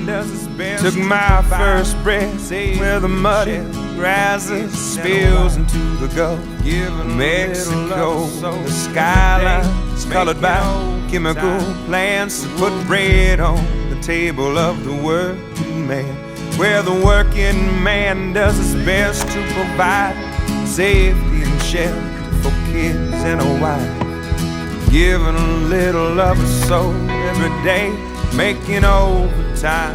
Took my first breath where the muddy grasses spills into the Gulf of Mexico. The skyline's colored by chemical plants that put bread on the table of the working man, where the working man does his best to provide safety and shelter for kids and a wife, giving a little of his soul every day, making overtime